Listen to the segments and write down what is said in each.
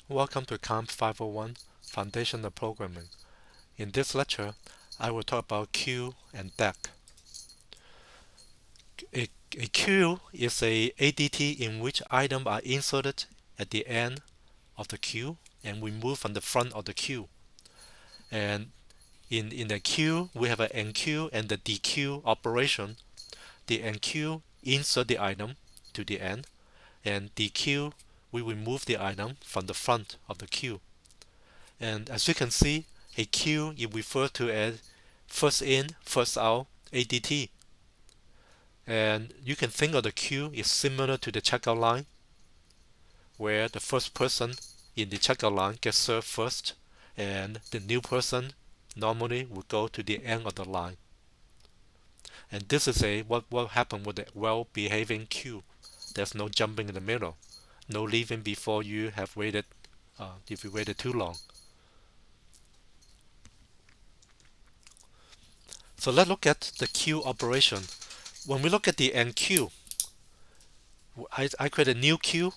Welcome to COMP501 Foundation of Programming. In this lecture, I will talk about queue and deque. A queue is a ADT in which items are inserted at the end of the queue and we move from the front of the queue. And in the queue, we have an enqueue and the deque operation. The enqueue insert the item to the end, and deque we remove the item from the front of the queue. And as you can see, a queue is referred to as first in, first out ADT. And you can think of the queue is similar to the checkout line, where the first person in the checkout line gets served first, and the new person normally will go to the end of the line. And this is what happened with a well-behaving queue. There's no jumping in the middle, no leaving before you have waited, if you waited too long. So let's look at the queue operation. When we look at the enqueue, I create a new queue,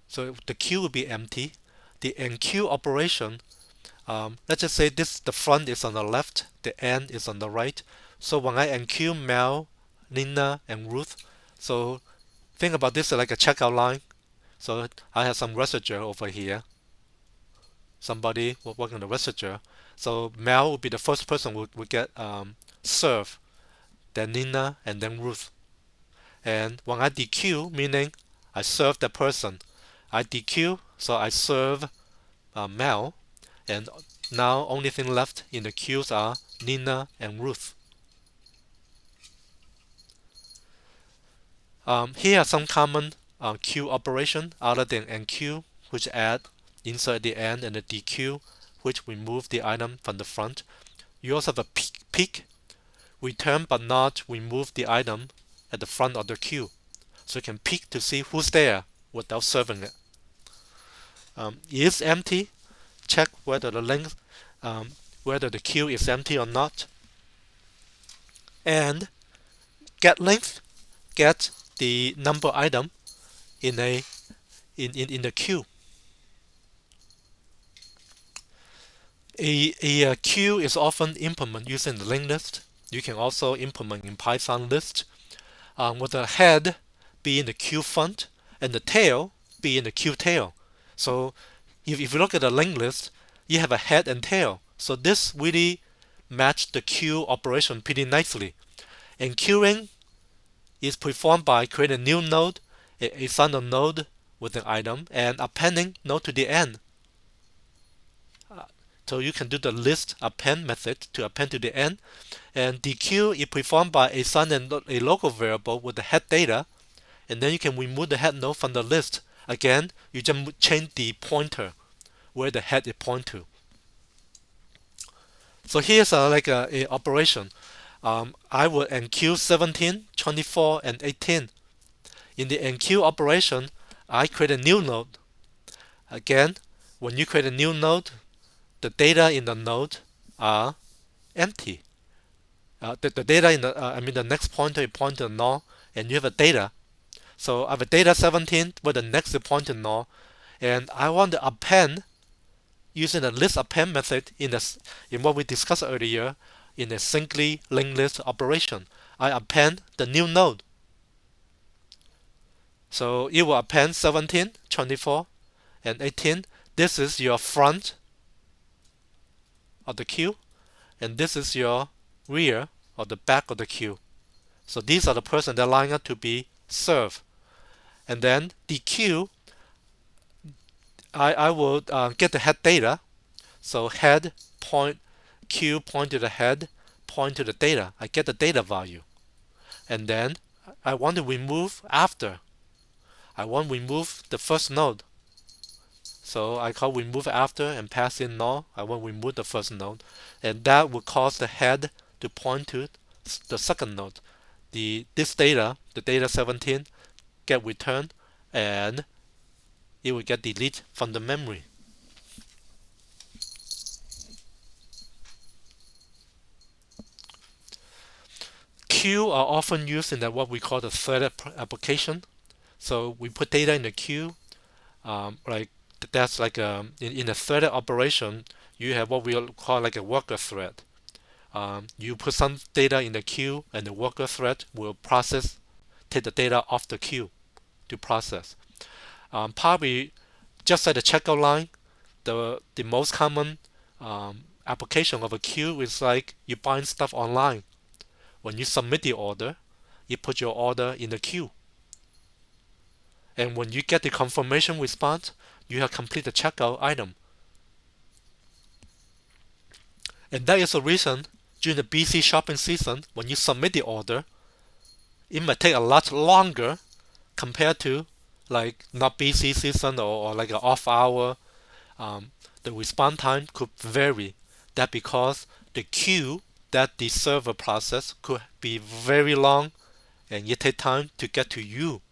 so the queue will be empty. The enqueue operation, let's just say the front is on the left, the end is on the right. So when I enqueue Mel, Nina, and Ruth, so think about this like a checkout line. So I have some register over here. Somebody will work on the register. So Mel will be the first person who will get served, then Nina, and then Ruth. And when I deque, meaning I serve the person, I deque, so I serve Mel, and now only thing left in the queues are Nina and Ruth. Here are some common queue operation other than enqueue, which add, insert at the end, and the deque, which remove the item from the front. You also have a peek, return but not remove the item at the front of the queue. So you can peek to see who's there without serving it. Is empty, check whether whether the queue is empty or not. And get length, get the number item in the queue. A queue is often implemented using the linked list. You can also implement in Python list, with the head be in the queue front and the tail be in the queue tail. So if you look at the linked list, you have a head and tail. So this really matched the queue operation pretty nicely. And queuing is performed by creating a new node, assign a node with an item, and appending node to the end. So you can do the list append method to append to the end. And deque is performed by assigning a local variable with the head data, and then you can remove the head node from the list. Again, you just change the pointer where the head is point to. So here's like a operation. I will enqueue 17, 24, and 18. In the enqueue operation, I create a new node. Again, when you create a new node, the data in the node are empty. The data in the next pointer is pointing to null, and you have a data. So I have a data 17 where the next is pointing to null, and I want to append using the list append method in what we discussed earlier in a simply linked list operation. I append the new node. So it will append 17, 24, and 18. This is your front of the queue, and this is your rear or the back of the queue. So these are the person that line up to be served. And then deque, I will get the head data. So head point, queue point to the head, point to the data. I get the data value. And then I want to remove after. I want to remove the first node. So I call remove after and pass in null. I want to remove the first node. And that will cause the head to point to the second node. This data, the data 17, get returned, and it will get deleted from the memory. Queue are often used in what we call the threaded application. So we put data in the queue, like that's like in a threaded operation, you have what we call like a worker thread. You put some data in the queue, and the worker thread will take the data off the queue to process. Probably just at the checkout line, the most common application of a queue is like you buying stuff online. When you submit the order, you put your order in the queue. And when you get the confirmation response, you have completed the checkout item. And that is the reason during the busy shopping season, when you submit the order, it might take a lot longer compared to like not busy season or like an off hour. The response time could vary. That because the queue that the server process could be very long and it take time to get to you,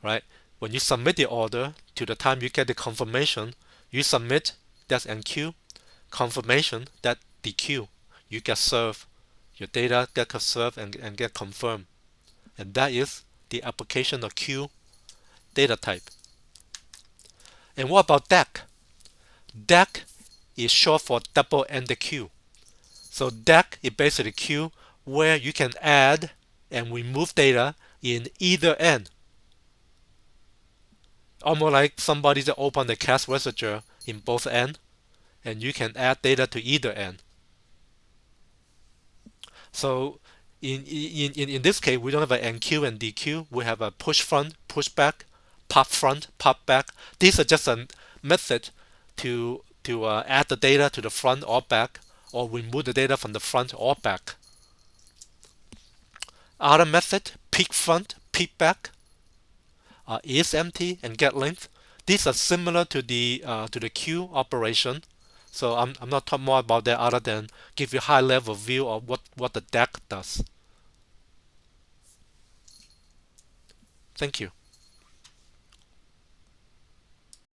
right? When you submit the order to the time you get the confirmation, you submit, that's NQ, confirmation, that DQ. You get served, your data get served and get confirmed. And that is the application of queue data type. And what about deque? Deque is short for double-ended queue. So deque is basically a queue where you can add and remove data in either end. Almost like somebody that open the cache register in both ends, and you can add data to either end. So in this case, we don't have an NQ and DQ. We have a push front, push back, pop front, pop back. These are just a method to add the data to the front or back, or remove the data from the front or back. Other method, peek front, peek back, is empty, and get length. These are similar to the queue operation. So I'm not talking more about that other than give you a high level view of what the deque does. Thank you.